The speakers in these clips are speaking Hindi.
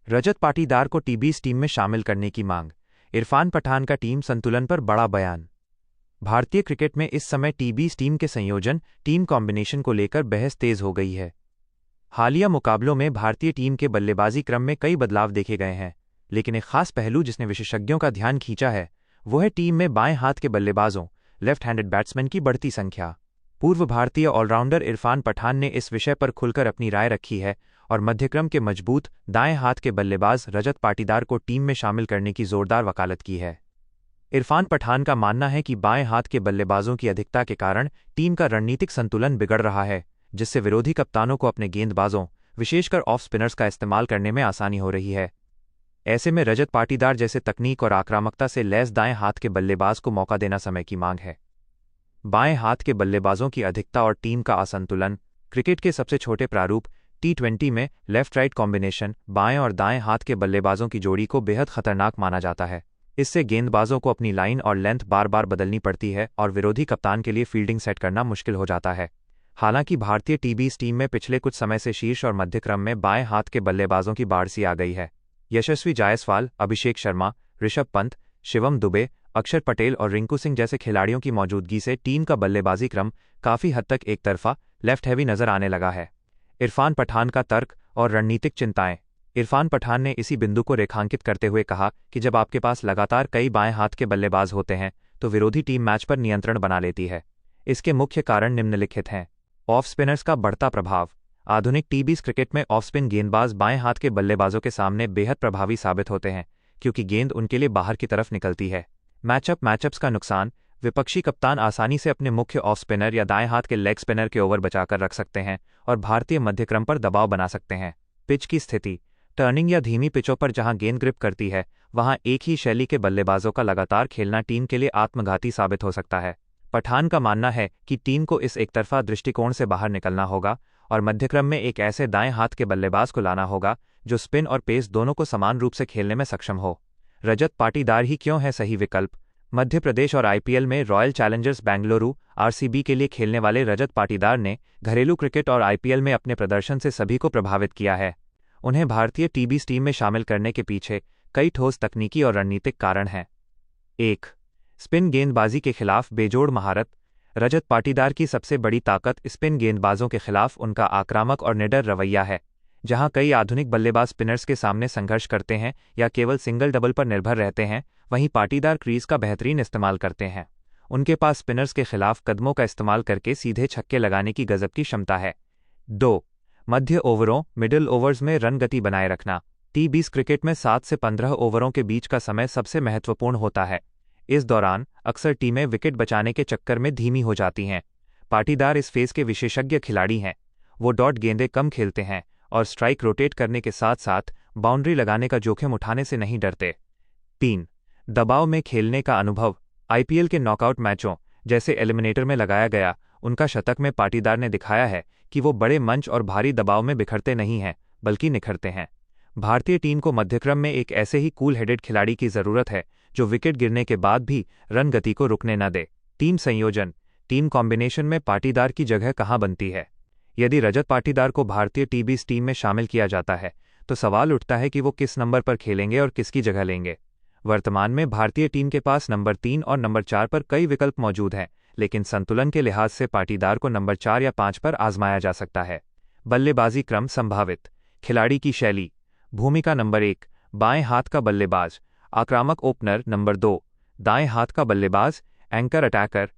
रजत पाटीदार को टी20 टीम में शामिल करने की मांग। इरफान पठान का टीम संतुलन पर बड़ा बयान। भारतीय क्रिकेट में इस समय टी20 टीम के संयोजन, टीम कॉम्बिनेशन को लेकर बहस तेज हो गई है। हालिया मुकाबलों में भारतीय टीम के बल्लेबाजी क्रम में कई बदलाव देखे गए हैं, लेकिन एक खास पहलू जिसने विशेषज्ञों का ध्यान खींचा है वो है टीम में बाएं हाथ के बल्लेबाजों, लेफ्ट हैंडेड बैट्समैन की बढ़ती संख्या। पूर्व भारतीय ऑलराउंडर इरफान पठान ने इस विषय पर खुलकर अपनी राय रखी है और मध्यक्रम के मजबूत दाएं हाथ के बल्लेबाज रजत पाटीदार को टीम में शामिल करने की जोरदार वकालत की है। इरफान पठान का मानना है कि बाएं हाथ के बल्लेबाजों की अधिकता के कारण टीम का रणनीतिक संतुलन बिगड़ रहा है, जिससे विरोधी कप्तानों को अपने गेंदबाजों, विशेषकर ऑफ स्पिनर्स का इस्तेमाल करने में आसानी हो रही है। ऐसे में रजत पाटीदार जैसे तकनीक और आक्रामकता से लैस दाएं हाथ के बल्लेबाज को मौका देना समय की मांग है। बाएं हाथ के बल्लेबाजों की अधिकता और टीम का असंतुलन। क्रिकेट के सबसे छोटे प्रारूप टी20 में लेफ्ट राइट कॉम्बिनेशन, बाएं और दाएं हाथ के बल्लेबाजों की जोड़ी को बेहद खतरनाक माना जाता है। इससे गेंदबाजों को अपनी लाइन और लेंथ बार बार बदलनी पड़ती है और विरोधी कप्तान के लिए फील्डिंग सेट करना मुश्किल हो जाता है। हालांकि भारतीय टी20 टीम में पिछले कुछ समय से शीर्ष और मध्यक्रम में बाएं हाथ के बल्लेबाजों की बाढ़ सी आ गई है। यशस्वी जायसवाल, अभिषेक शर्मा, ऋषभ पंत, शिवम दुबे, अक्षर पटेल और रिंकू सिंह जैसे खिलाड़ियों की मौजूदगी से टीम का बल्लेबाजी क्रम काफी हद तक एक तरफा, लेफ्ट हैवी नजर आने लगा है। इरफान पठान का तर्क और रणनीतिक चिंताएं। इरफान पठान ने इसी बिंदु को रेखांकित करते हुए कहा कि जब आपके पास लगातार कई बाएं हाथ के बल्लेबाज होते हैं तो विरोधी टीम मैच पर नियंत्रण बना लेती है। इसके मुख्य कारण निम्नलिखित हैं। ऑफ स्पिनर्स का बढ़ता प्रभाव। आधुनिक टी20 क्रिकेट में ऑफ स्पिन गेंदबाज बाएं हाथ के बल्लेबाजों के सामने बेहद प्रभावी साबित होते हैं, क्योंकि गेंद उनके लिए बाहर की तरफ निकलती है। मैचअप्स का नुकसान। विपक्षी कप्तान आसानी से अपने मुख्य ऑफ स्पिनर या दाएं हाथ के लेग स्पिनर के ओवर बचाकर रख सकते हैं और भारतीय मध्यक्रम पर दबाव बना सकते हैं। पिच की स्थिति। टर्निंग या धीमी पिचों पर जहां गेंद ग्रिप करती है वहां एक ही शैली के बल्लेबाजों का लगातार खेलना टीम के लिए आत्मघाती साबित हो सकता है। पठान का मानना है कि टीम को इस एकतरफा दृष्टिकोण से बाहर निकलना होगा और मध्यक्रम में एक ऐसे दाएं हाथ के बल्लेबाज को लाना होगा जो स्पिन और पेस दोनों को समान रूप से खेलने में सक्षम हो। रजत पाटीदार ही क्यों है सही विकल्प? मध्य प्रदेश और आईपीएल में रॉयल चैलेंजर्स बेंगलुरु आरसीबी के लिए खेलने वाले रजत पाटीदार ने घरेलू क्रिकेट और आईपीएल में अपने प्रदर्शन से सभी को प्रभावित किया है। उन्हें भारतीय टी20 टीम में शामिल करने के पीछे कई ठोस तकनीकी और रणनीतिक कारण हैं। 1. स्पिन गेंदबाजी के खिलाफ बेजोड़ महारत। रजत पाटीदार की सबसे बड़ी ताकत स्पिन गेंदबाजों के खिलाफ उनका आक्रामक और निडर रवैया है। जहां कई आधुनिक बल्लेबाज स्पिनर्स के सामने संघर्ष करते हैं या केवल सिंगल डबल पर निर्भर रहते हैं, वहीं पाटीदार क्रीज का बेहतरीन इस्तेमाल करते हैं। उनके पास स्पिनर्स के खिलाफ कदमों का इस्तेमाल करके सीधे छक्के लगाने की गजब की क्षमता है। 2. मध्य ओवरों मिडिल ओवर्स में रन गति बनाए रखना। टी20 क्रिकेट में 7 से 15 ओवरों के बीच का समय सबसे महत्वपूर्ण होता है। इस दौरान अक्सर टीमें विकेट बचाने के चक्कर में धीमी हो जाती हैं। पाटीदार इस फेज के विशेषज्ञ खिलाड़ी हैं। वो डॉट गेंदें कम खेलते हैं और स्ट्राइक रोटेट करने के साथ साथ बाउंड्री लगाने का जोखिम उठाने से नहीं डरते। 3. दबाव में खेलने का अनुभव। आईपीएल के नॉकआउट मैचों जैसे एलिमिनेटर में लगाया गया उनका शतक में पाटीदार ने दिखाया है कि वो बड़े मंच और भारी दबाव में बिखरते नहीं हैं, बल्कि निखरते हैं। भारतीय टीम को मध्यक्रम में एक ऐसे ही कूल हेडेड खिलाड़ी की जरूरत है जो विकेट गिरने के बाद भी रन गति को रुकने न दे। टीम संयोजन। टीम कॉम्बिनेशन में पाटीदार की जगह कहां बनती है? यदि रजत पाटीदार को भारतीय टी20 टीम में शामिल किया जाता है तो सवाल उठता है कि वो किस नंबर पर खेलेंगे और किसकी जगह लेंगे। वर्तमान में भारतीय टीम के पास नंबर 3 और नंबर 4 पर कई विकल्प मौजूद हैं, लेकिन संतुलन के लिहाज से पाटीदार को नंबर 4 या 5 पर आजमाया जा सकता है। बल्लेबाजी क्रम संभावित। खिलाड़ी की शैली। भूमिका नंबर 1 बाएं हाथ का बल्लेबाज, आक्रामक ओपनर। नंबर 2 दाएं हाथ का बल्लेबाज, एंकर अटैकर।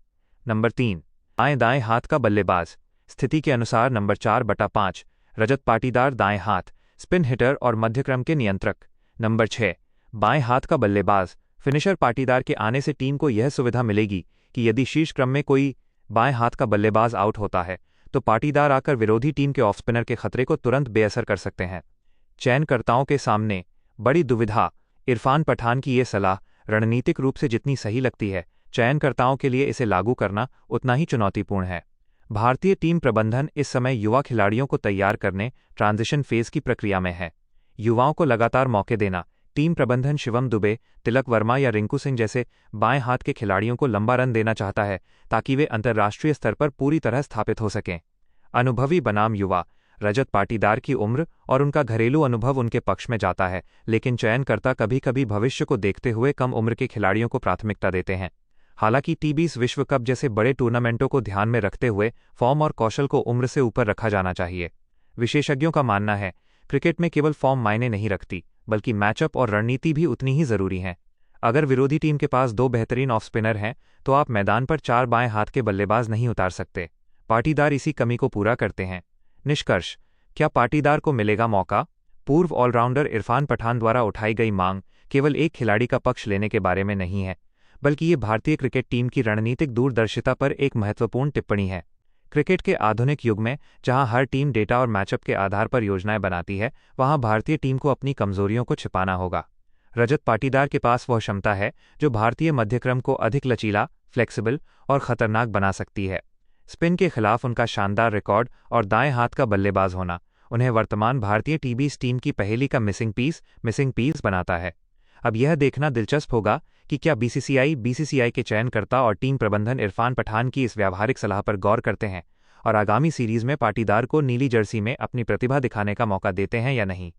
नंबर 3 दाएं हाथ का बल्लेबाज, स्थिति के अनुसार नंबर 4/5। रजत पाटीदार दाएं हाथ, स्पिन हिटर और मध्यक्रम के नियंत्रक। नंबर 6 बाएं हाथ का बल्लेबाज, फिनिशर। पाटीदार के आने से टीम को यह सुविधा मिलेगी कि यदि शीर्ष क्रम में कोई बाएं हाथ का बल्लेबाज आउट होता है तो पाटीदार आकर विरोधी टीम के ऑफ स्पिनर के खतरे को तुरंत बेअसर कर सकते हैं। चयनकर्ताओं के सामने बड़ी दुविधा। इरफान पठान की ये सलाह रणनीतिक रूप से जितनी सही लगती है, चयनकर्ताओं के लिए इसे लागू करना उतना ही चुनौतीपूर्ण है। भारतीय टीम प्रबंधन इस समय युवा खिलाड़ियों को तैयार करने ट्रांजिशन फेज की प्रक्रिया में है। युवाओं को लगातार मौके देना। टीम प्रबंधन शिवम दुबे, तिलक वर्मा या रिंकू सिंह जैसे बाएं हाथ के खिलाड़ियों को लंबा रन देना चाहता है ताकि वे अंतर्राष्ट्रीय स्तर पर पूरी तरह स्थापित हो सकें। अनुभवी बनाम युवा। रजत पाटीदार की उम्र और उनका घरेलू अनुभव उनके पक्ष में जाता है, लेकिन चयनकर्ता कभी कभी भविष्य को देखते हुए कम उम्र के खिलाड़ियों को प्राथमिकता देते हैं। हालांकि टी20 विश्व कप जैसे बड़े टूर्नामेंटों को ध्यान में रखते हुए फॉर्म और कौशल को उम्र से ऊपर रखा जाना चाहिए। विशेषज्ञों का मानना है, क्रिकेट में केवल फॉर्म मायने नहीं रखती, बल्कि मैचअप और रणनीति भी उतनी ही जरूरी है। अगर विरोधी टीम के पास 2 बेहतरीन ऑफ स्पिनर हैं, तो आप मैदान पर 4 बाएं हाथ के बल्लेबाज नहीं उतार सकते। पाटीदार इसी कमी को पूरा करते हैं। निष्कर्ष, क्या पाटीदार को मिलेगा मौका? पूर्व ऑलराउंडर इरफान पठान द्वारा उठाई गई मांग केवल एक खिलाड़ी का पक्ष लेने के बारे में नहीं है, बल्कि ये भारतीय क्रिकेट टीम की रणनीतिक दूरदर्शिता पर एक महत्वपूर्ण टिप्पणी है। क्रिकेट के आधुनिक युग में, जहां हर टीम डेटा और मैचअप के आधार पर योजनाएं बनाती है, वहां भारतीय टीम को अपनी कमजोरियों को छिपाना होगा। रजत पाटीदार के पास वह क्षमता है जो भारतीय मध्यक्रम को अधिक लचीला, फ्लेक्सिबल और खतरनाक बना सकती है। स्पिन के खिलाफ उनका शानदार रिकॉर्ड और दाएं हाथ का बल्लेबाज होना उन्हें वर्तमान भारतीय टी20 टीम की पहेली का मिसिंग पीस बनाता है। अब यह देखना दिलचस्प होगा कि क्या बीसीसीआई के चयनकर्ता और टीम प्रबंधन इरफान पठान की इस व्यावहारिक सलाह पर गौर करते हैं और आगामी सीरीज में पाटीदार को नीली जर्सी में अपनी प्रतिभा दिखाने का मौका देते हैं या नहीं।